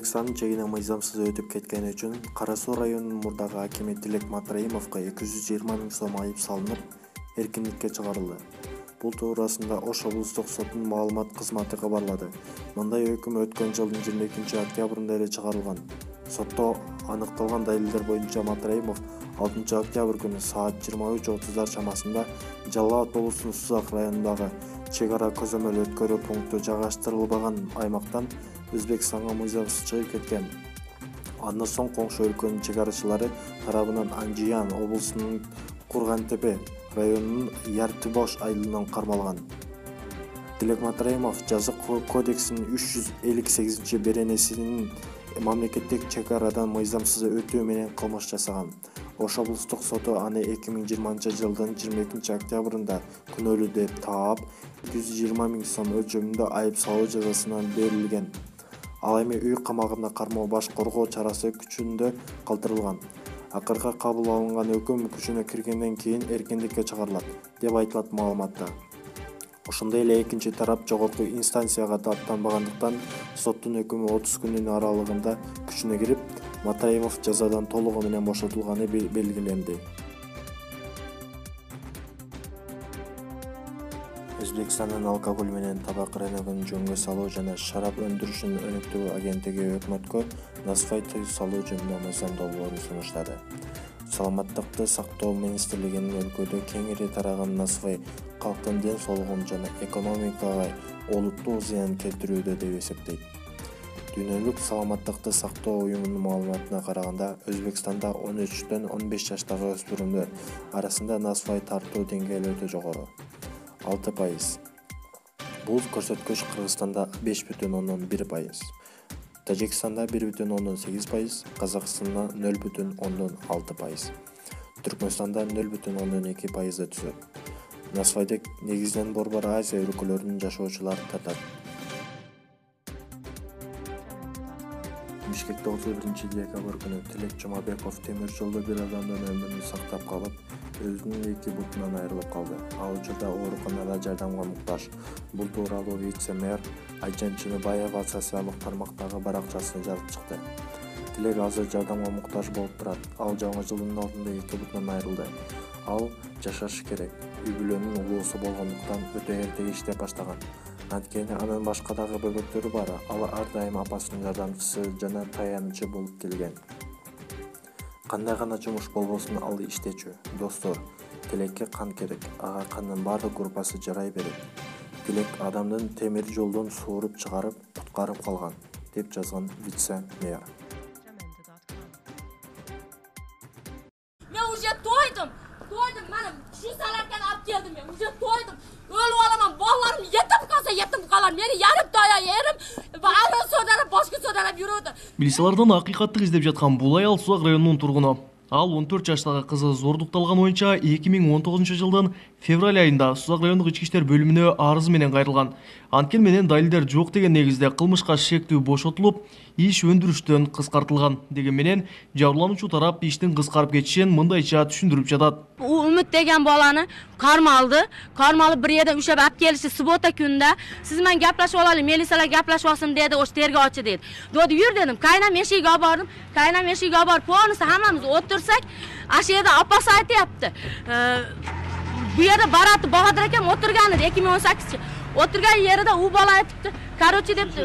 Өзбекстандын чегине мыйзамсыз өтүп кеткени үчүн Кара Суу районунун мурдагы акими Тилек Матраимовго 220 000 сом айып салынып, эркиндикке чыгарылды. Бул туурасында Ош облустук соттун маалымат кызматы кабарлады. Мындай өкүм өткөн жылдын 22 октябрында эле чыгарылган. Сотто аныкталган далилдер боюнча Матраимов 6 октябрь күнү саат 23:30 чамасында Жалал Абад облусунун Сузак районундагы чек ара көзөмөл өткөрүү пункту жайгаштырылбаган аймактан Өзбекстанга мыйзамсыз чыгып кеткен. Андан соң коңшу өлкөнүн чек арачылары тарабынан Анжиян облусунун Кургантепе районунун Яртыбош айылынан кармалган. Тилек Матраимов жазык кодексинин 358 беренесинин мамлекеттик чек арадан мыйзамсыз өтүү менен кылмыш жасаган. Ош облустук соту аны 2020 жылдын 22 октябрында күнөөлүү деп таап, 220 000 сом өлчөмүндө айып салуу жазасынан берилген. Ал эми үй камагында кармоо баш коргоо чарасы күчүндө калтырылган. Акыркы кабыл алынган өкүм күчүнө киргенден кийин эркиндикке чыгарылат, деп айтылат маалыматта. Ошондой эле экинчи тарап жогорку инстанцияга даттанбагандыктан соттун өкүмү 30 күнүн аралыгында күчүнө кирип, Матраимов жазадан толугу менен бошотулганы белгиленди. Өзбекстандын алкоголь менен табак рыногун жөнгө салуу жана шарап өндүрүшүн өнүктүрүү агенттиги өкмөткө насвай тыюу салуу жөнүндө мыйзам долбоорун сунуштады. Саламаттыкты сактоо министрлигинин өлкөдө кеңири тараган насвай калктын ден соолугун жана экономикага олуттуу зыян келтирүүдө деп эсептейт. Дүйнөлүк саламаттыкты сактоо уюмунун маалыматына караганда, Өзбекстанда 13-төн 15 жаштагы өспүрүмдөр арасында насвай тартуу деңгээли өтө жогору. 6%. Бул көрсөткүч Кыргызстанда 5,1%. Тажикстанда 1,8%, Казакстанда 0,6%, Түркмөнстанда 0,2% түзөт. Насвайды негизинен Борбор Азия өлкөлөрүнүн жашоочулары тартат. Бишкекте 31 декабрь күнү Тилек Жумабеков темир жолдо бир адамдын өмүрүн сактап калып, өзүнүн 2 бутунан айрылып калды. Ал учурда ооруканада жардамга муктаж. Бул тууралуу вице-мэр Айжан Чыныбаева социалдык тармактагы баракчасына жазып чыкты. Тилек азыр жардамга муктаж болуп турат. Ал жаңы жылдын алдында 2 бутунан айрылды. Ал жашашы керек. Үй-бүлөнүн улуусу болгондуктан өтө эрте иштеп баштаган. Анткени анын башка дагы бөбөктөрү бар. Ал ар дайым апасынын жардамчысы жана таянычы болуп келген. Кандай гана жумуш болбосун ал иштечү. Достор, Тилекке кан керек. Ага кандын баардык группасы жарай берет. Тилек адамдын темир жолдон сууруп чыгарып, куткарып калган, деп жазган вице-мэр. Мен уже тойдум, mana shu salardan olib keldim men. Уже to'ydim. O'lib olaman, bolalarım yetim qalar. Meni yarib toya yerim, bari so'dalab, boshqa so'dalab yurudi. Милициялардан акыйкаттык издеп жаткан Булай ал Сузак районунун тургуну. Ал 14 жаштагы кызы зордукталган боюнча 2019 жылдын февраль айында Сузак райондук ички иштер бөлүмүнө арызы менен кайрылган. Анткени менен далилдер жок деген негизде кылмышка шектүү бошотулуп, иш өндүрүштөн кыскартылган деген менен жабырлануучу тарап иштин кыскарып кетишин мындайча түшүндүрүп жатат. Үмүт деген баланы кармалып бир жерден үшөп алып келиши суббота күнүндө. Siz men gaplashib olaylik, melisalar gaplashib olsin dedi, o'sha tergovchi dedi. Dedi, yur dedim, qaynam eshigiga olib bordim. Qaynam eshigiga olib borib, polisi hammamiz o'tirsak, ash yerda opasi aytyapti. Bu yerda Barat Bahodir akam o'tirgan edi 2018-chi. O'tirgan yerida u bola aytibdi, "Короче" debdi,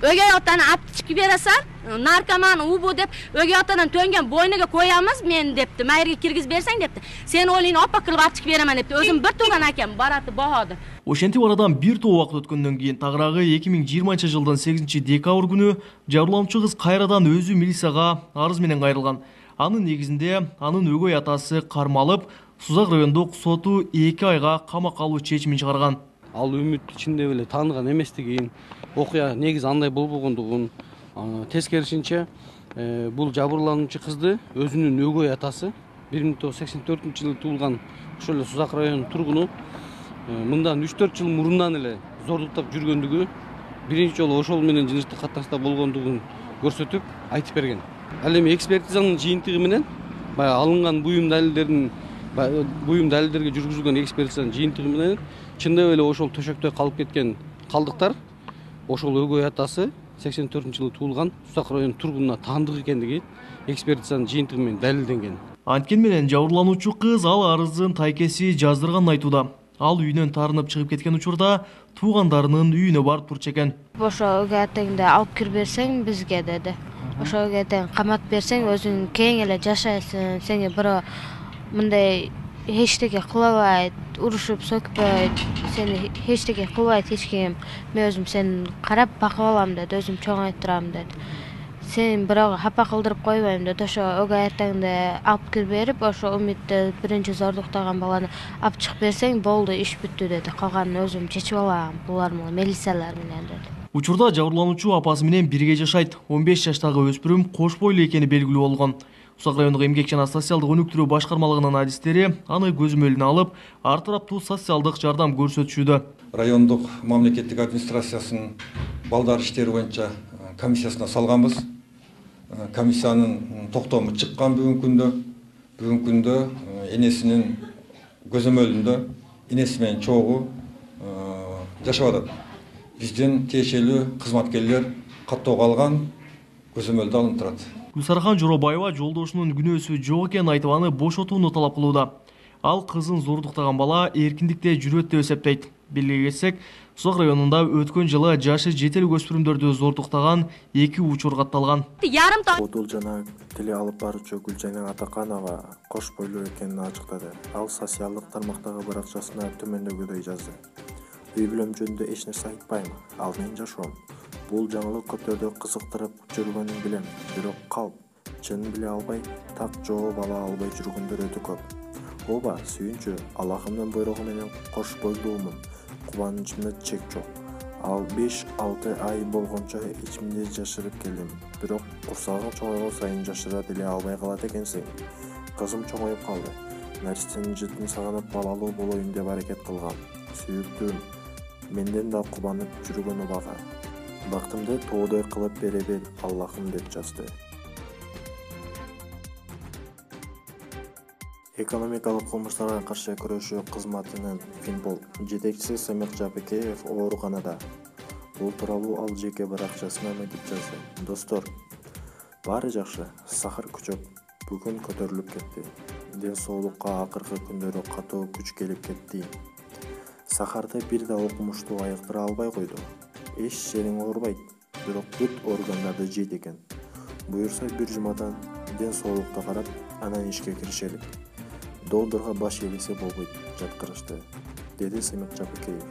o'gay otani olib chiqib berasan, narkoman u bu deb o'gay otadan to'ngan bo'yniga qo'yamiz men debdi. Mayirga kirgizib bersang debdi. Sen o'g'lingni oppa qilib olib chiqib beraman debdi. O'zim bir tug'an akam Barat Bahodir. Ошентип арадан бир топ убакыт өткөндөн кийин тагыраагы 2020 жылдын 8 декабрь күнү жабырлануучу кыз кайрадан өзү милицияга арыз менен кайрылган. Анын негизинде анын өгөй атасы кармалып, Сузак райондук соту 2 айга камакка алуу чечимин чыгарган. Ал үмүт ичинде эле тааныган эместигин, окуя негизи андай болбогондугун, тескерисинче бул жабырлануучу кызды өзүнүн өгөй атасы 1984-жылы туулган ошол эле Сузак районунун тургуну мындан 3-4 жыл мурундан эле зордуктап жүргөндүгү, биринчи жолу ошол менен жыныстык катнашта болгондугун көрсөтүп айтып берген. Ал эми экспертизанын жыйынтыгы менен баягы алынган буюм далилдерге жүргүзүлгөн экспертизанын жыйынтыгы менен чындап эле ошол төшөктө калып кеткен калдыктар ошол өгөй атасы 84-жылы туулган Сузак районунун тургунуна таандык экендиги экспертизанын жыйынтыгы менен далилденген. Анткени менен жабырлануучу кыз ал арызын тайкеси жаздырганын айтууда. Ал үйүнөн тарынып чыгып кеткен учурда туугандарынын үйүнө барып турчу экен. Ошо өгөй атаңды алып кирип берсең бизге деди. Ошо өгөй атаң камап берсең өзүң кең эле жашайсың. Сени бирөө мындай эчтеке кылбайт, урушуп сөкпөйт. Сени эчтеке кылбайт эч ким. Мен өзүм сени карап бакып алам деди, өзүм чоңойт турам деди. Сен бирок хапа кылдырып койбойм деди. Ошо өгөй атаңды алып кирип берип, ошо Умитти биринчи зордуктаган баланы алып чыгып берсең болду, иш бүттү деди. Калганын өзүм чечип алам, булар менен милициялар менен деди. Учурда жабырлануучу апасы менен бирге жашайт. 15 жаштагы өспүрүм кош бойлуу экени белгилүү болгон. Сузак райондук эмгек жана социалдык өнүктүрүү башкармалыгынын адистери аны көзөмөлүнө алып, ар тараптуу социалдык жардам көрсөтүшүүдө. Райондук мамлекеттик администрациясынын балдар иштери боюнча комиссиясына салганбыз. Комиссиянын токтому чыккан бүгүнкү күндө энесинин көзөмөлүндө энеси менен чогуу жашап атат. Бизден тиешелүү кызматкерлер каттоого алган, көзөмөлдө алынып турат. Гүлсарахан Жоробаева жолдошунун күнөөсү жок экенин айтып аны бошотууну талап кылууда. Ал кызын зордуктаган бала эркиндикте жүрөт деп эсептейт. Белгилей кетсек, Сузак районунда өткөн жылы жашы жетелик өспүрүмдөрдү зордуктаган 2 учур катталган. Бодул жана тили алып баруучу Гүлжайна Атаканова кош бойлуу экенин ачыктады. Ал социалдык тармактагы баракчасына төмөндөгүдөй жазды. Үй бүлөм жөнүндө эч нерсе айтпайм. Ал менин жашоом. Бул жаңылык көптөрдү кызыктырып жүргөнүн билем. Бирок калп, чынын биле албай, так жооп ала албай жүргөндөр өтө көп. Ооба, сүйүнчү, Аллахымдын буйругу менен кош бойлуумун. Кубанычымда чек жок. Ал 5-6 ай болгончо ичимде жашырып келдим. Бирок курсагың чоңойгон сайын жашыра деле албай калат экенсиң. Кызым чоңоюп калды. Нарсенин жытын сагынып балалуу болоюн деп аракет кылгам. Сүйүктүүм, менден да кубанып жүргөнү бага. Бактымды тоодой кылып бере бер, Аллахым деп жазды. Экономикалык кылмыштарга каршы күрөшүү кызматынын Финпол жетекчиси Самик Жапекеев ооруканада. Бул тууралуу ал жеке баракчасына айтып жазды. Достор, баары жакшы, сахар күчөп, бүгүн көтөрүлүп кетти. Ден соолукка акыркы күндөрү катуу күч келип кетти. Сахарды бир да окумуштуу айыктыра албай койду. Эч жериң оорубайт, бирок бүт органдарды жейт экен. Буюрса бир жумадан ден соолукта карап, анан ишке киришелик. Долдурга баш ийгисе болбойт, жаткырышты, деди Самик Жапекеев.